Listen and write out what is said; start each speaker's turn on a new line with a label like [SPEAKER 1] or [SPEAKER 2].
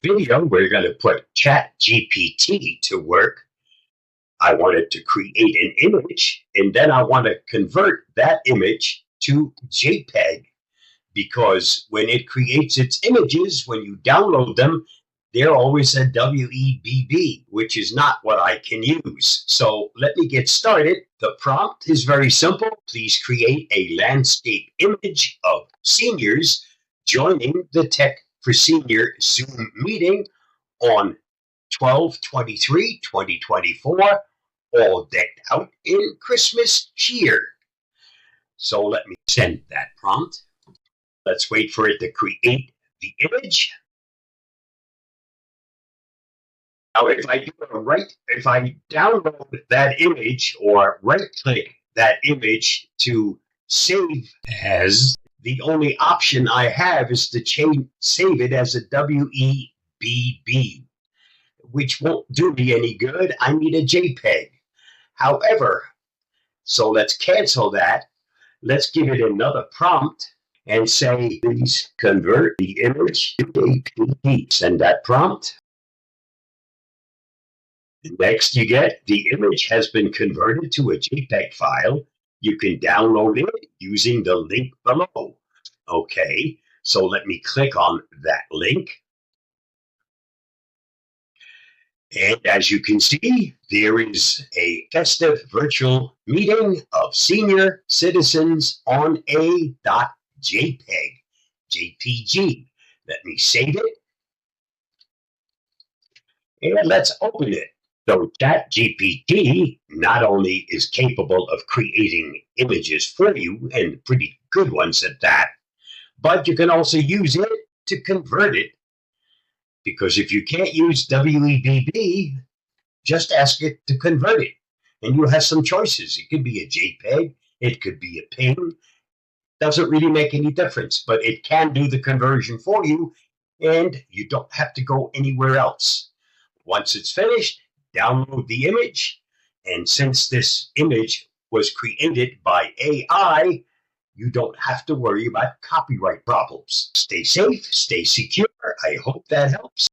[SPEAKER 1] video, we're going to put ChatGPT to work. I wanted to create an image, and then I want to convert that image to JPEG, because when it creates its images, when you download them, they're always a WEBB, which is not what I can use. So let me get started. The prompt is very simple. Please create a landscape image of seniors joining the Tech for Senior Zoom meeting on 12/23/2024, all decked out in Christmas cheer. So let me send that prompt. Let's wait for it to create the image. Now, if I download that image or right-click that image to save as, the only option I have is to save it as a WEBB, which won't do me any good. I need a JPEG. However, so let's cancel that. Let's give it another prompt and say, please convert the image to JPG. Send that prompt. Next, you get the image has been converted to a JPEG file. You can download it using the link below. Okay, so let me click on that link. And as you can see, there is a festive virtual meeting of senior citizens on a .jpg. Let me save it. And let's open it. So ChatGPT not only is capable of creating images for you, and pretty good ones at that, but you can also use it to convert it. Because if you can't use WEBB, just ask it to convert it, and you'll have some choices. It could be a JPEG, it could be a PNG. Doesn't really make any difference, but it can do the conversion for you, and you don't have to go anywhere else. Once it's finished, download the image, and since this image was created by AI, you don't have to worry about copyright problems. Stay safe, stay secure. I hope that helps.